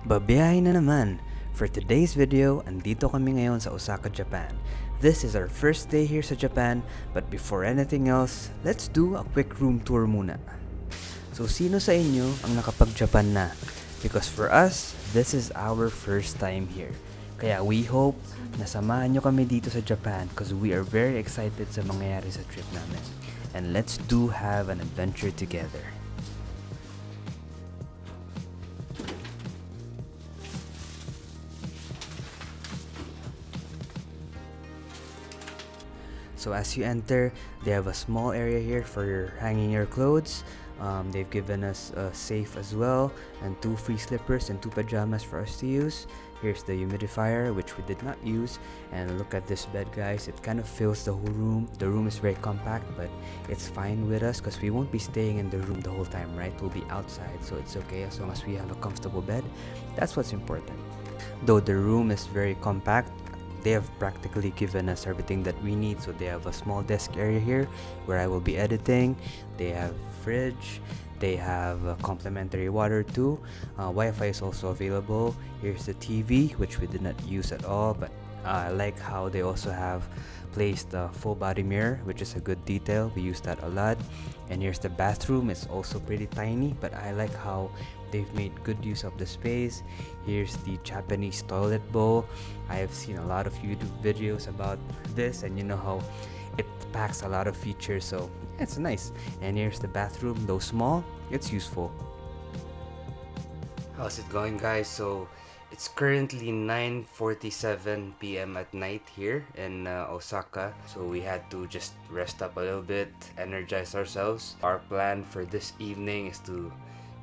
Babiyahe na naman! For today's video, andito kami ngayon sa Osaka, Japan. This is our first day here sa Japan, but before anything else, let's do a quick room tour muna. So sino sa inyo ang nakapag-Japan na? Because for us, this is our first time here. Kaya we hope na samahan nyo kami dito sa Japan because we are very excited sa mangyayari sa trip namin. And let's do have an adventure together. So as you enter, they have a small area here for hanging your clothes. They've given us a safe as well, and 2 free slippers and 2 pajamas for us to use. Here's the humidifier, which we did not use. And look at this bed, guys. It kind of fills the whole room. The room is very compact, but it's fine with us because we won't be staying in the room the whole time, right? We'll be outside, so it's okay as long as we have a comfortable bed. That's what's important. Though the room is very compact, they have practically given us everything that we need. So they have a small desk area here where I will be editing. They have fridge. They have complimentary water too. Wi-Fi is also available. Here's the TV, which we did not use at all, but I like how they also have placed a full body mirror, which is a good detail. We use that a lot. And here's the bathroom. It's also pretty tiny, but I like how they've made good use of the space. Here's the Japanese toilet bowl. I have seen a lot of YouTube videos about this, and you know how it packs a lot of features, so it's nice. And here's the bathroom. Though small, it's useful. How's it going, guys? So it's currently 9:47 p.m. at night here in Osaka, so we had to just rest up a little bit, energize ourselves. Our plan for this evening is to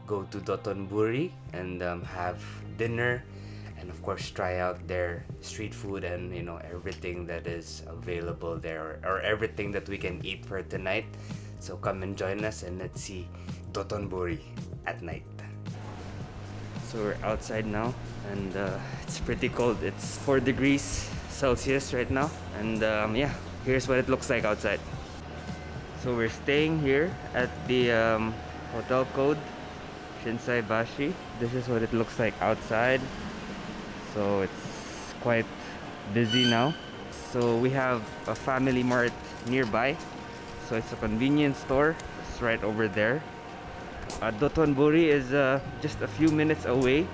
go to Dotonbori and have dinner, and of course try out their street food and everything that is available there, or everything that we can eat for tonight. So come and join us and let's see Dotonbori at night. So we're outside now, and it's pretty cold. It's 4 degrees Celsius right now, and yeah, here's what it looks like outside. So we're staying here at the hotel code Shinsai Bashi. This is what it looks like outside. So it's quite busy now. So we have a family mart nearby. So it's a convenience store. It's right over there. Dotonbori is just a few minutes away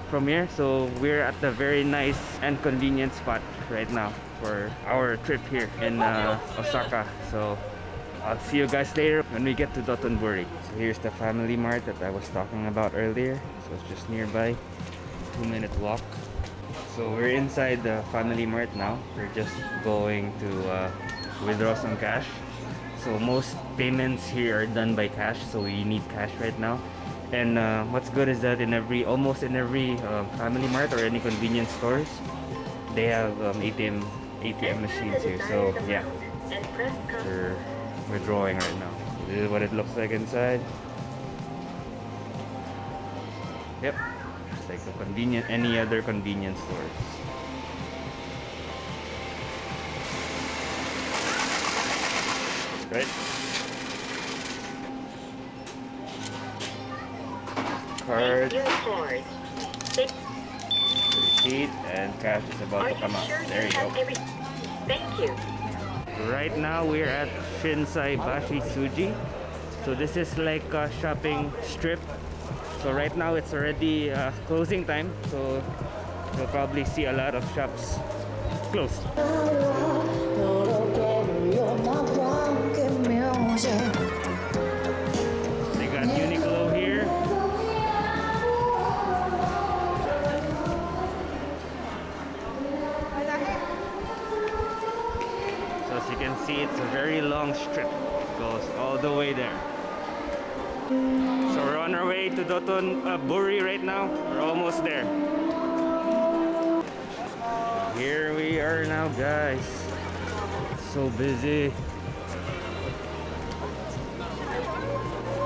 from here. So we're at a very nice and convenient spot right now for our trip here in Osaka. So I'll see you guys later when we get to Dotonbori. So here's the family mart that I was talking about earlier. So it's just nearby, 2-minute walk. So we're inside the family mart now. We're just going to withdraw some cash. So most payments here are done by cash, so we need cash right now. And what's good is that almost in every family mart or any convenience stores, they have ATM machines here. So yeah, we're withdrawing right now. This is what it looks like inside. Yep, it's like any other convenience stores. Right? Card, receipt, and cash is about to come out. There you go. Thank you. Right now we're at Shinsai Bashi Suji. So this is like a shopping strip. So right now it's already closing time. So you'll probably see a lot of shops closed. They got Uniqlo here. So as you can see, it's a very long strip. It goes all the way there. So we're on our way to Dotonbori right now. We're almost there. Here we are now, guys. So busy.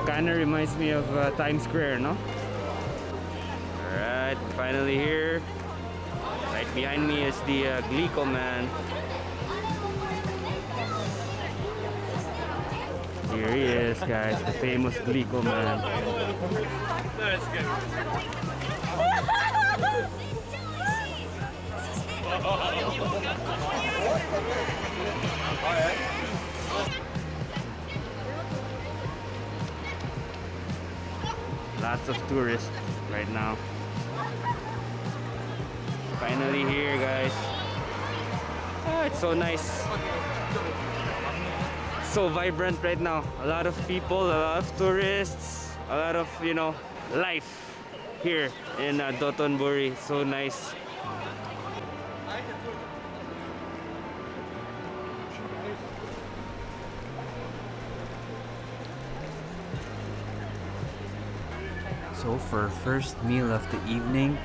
Kinda reminds me of Times Square, no? Alright, finally here. Right behind me is the Glico man. Here he is, guys, the famous Glico man. Lots of tourists right now. Finally here, guys. Ah, it's so nice. So vibrant right now. A lot of people, a lot of tourists, a lot of, life here in Dotonbori. So nice. So for our first meal of the evening,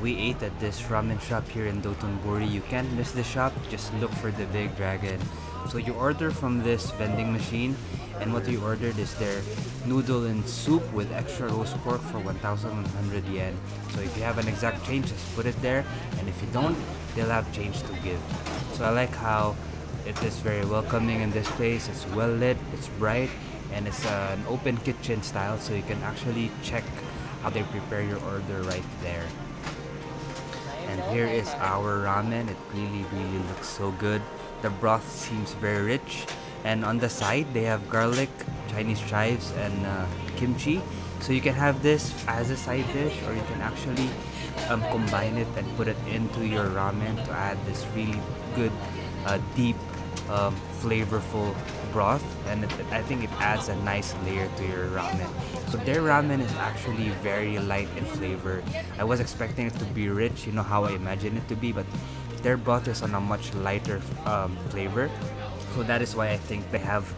we ate at this ramen shop here in Dotonbori. You can't miss the shop, just look for the big dragon. So you order from this vending machine, and what we ordered is their noodle and soup with extra roast pork for 1,100 yen. So if you have an exact change, just put it there, and if you don't, they'll have change to give. So I like how it is very welcoming in this place. It's well lit, it's bright, and it's an open kitchen style, so you can actually check how they prepare your order right there. And here is our ramen. It really looks so good. The broth seems very rich, and on the side they have garlic, Chinese chives, and kimchi. So you can have this as a side dish, or you can actually combine it and put it into your ramen to add this really good, deep, flavorful broth, and I think it adds a nice layer to your ramen. So their ramen is actually very light in flavor. I was expecting it to be rich, how I imagine it to be, but their broth is on a much lighter flavor. So that is why I think they have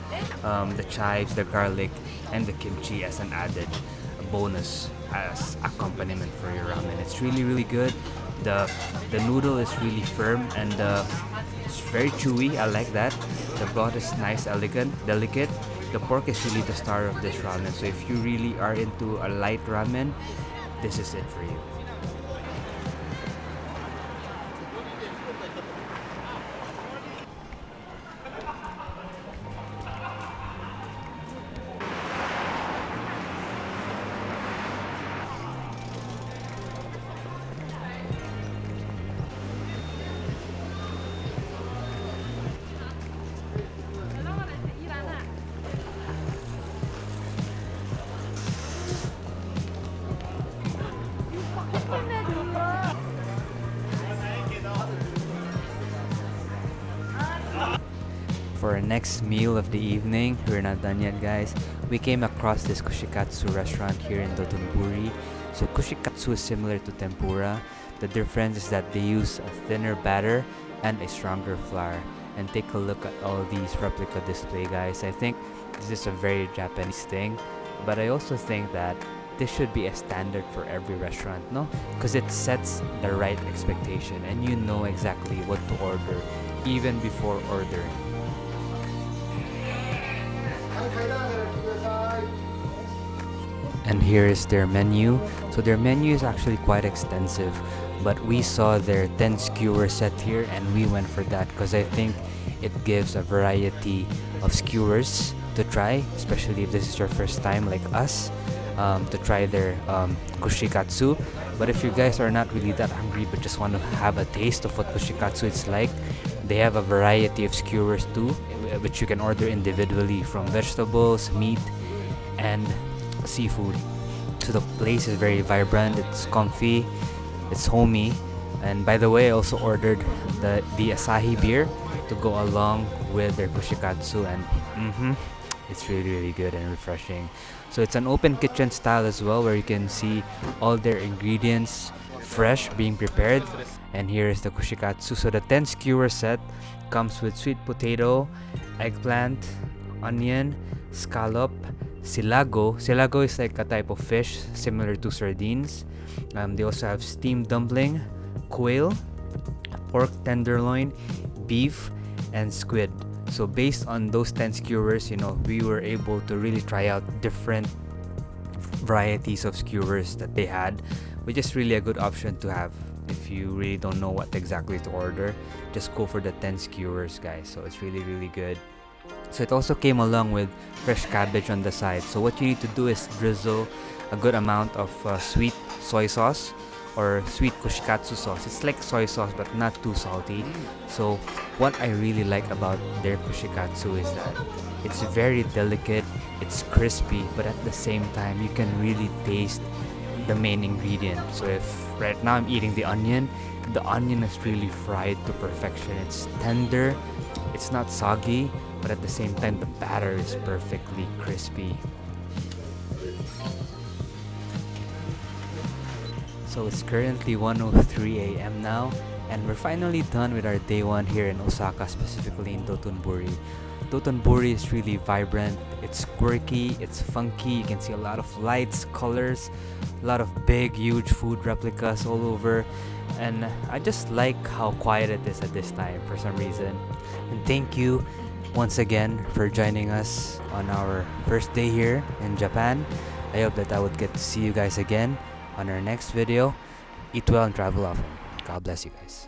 the chives, the garlic, and the kimchi as an added bonus as accompaniment for your ramen. It's really good. The noodle is really firm, and it's very chewy. I like that. The broth is nice, elegant, delicate. The pork is really the star of this ramen. So if you really are into a light ramen, this is it for you. For our next meal of the evening, we're not done yet, guys. We came across this kushikatsu restaurant here in Dotonbori. So kushikatsu is similar to tempura. The difference is that they use a thinner batter and a stronger flour. And take a look at all these replica display, guys. I think this is a very Japanese thing, but I also think that this should be a standard for every restaurant, no? Because it sets the right expectation, and you know exactly what to order even before ordering. And here is their menu. So their menu is actually quite extensive, but we saw their 10 skewer set here, and we went for that because I think it gives a variety of skewers to try, especially if this is your first time like us, to try their kushikatsu. But if you guys are not really that hungry but just want to have a taste of what kushikatsu is like, they have a variety of skewers too, which you can order individually, from vegetables, meat, and seafood. So the place is very vibrant, it's comfy, it's homey. And by the way, I also ordered the Asahi beer to go along with their kushikatsu, and it's really good and refreshing. So it's an open kitchen style as well, where you can see all their ingredients fresh being prepared. And here is the kushikatsu. So the 10 skewer set comes with sweet potato, eggplant, onion, scallop, silago. Silago is like a type of fish similar to sardines. They also have steamed dumpling, quail, pork tenderloin, beef, and squid. So based on those 10 skewers, we were able to really try out different varieties of skewers that they had, which is really a good option to have if you really don't know what exactly to order. Just go for the 10 skewers, guys. So it's really good. So it also came along with fresh cabbage on the side. So what you need to do is drizzle a good amount of sweet soy sauce or sweet kushikatsu sauce. It's like soy sauce but not too salty. So what I really like about their kushikatsu is that it's very delicate, it's crispy, but at the same time you can really taste the main ingredient. So if right now I'm eating the onion is really fried to perfection. It's tender, it's not soggy, but at the same time the batter is perfectly crispy. So it's currently 1:03 a.m. now, and we're finally done with our day one here in Osaka, specifically in Dotonbori. Dotonbori is really vibrant, it's quirky, it's funky, you can see a lot of lights, colors, a lot of big, huge food replicas all over, and I just like how quiet it is at this time for some reason. And thank you once again for joining us on our first day here in Japan. I hope that I would get to see you guys again on our next video. Eat well and travel often. God bless you guys.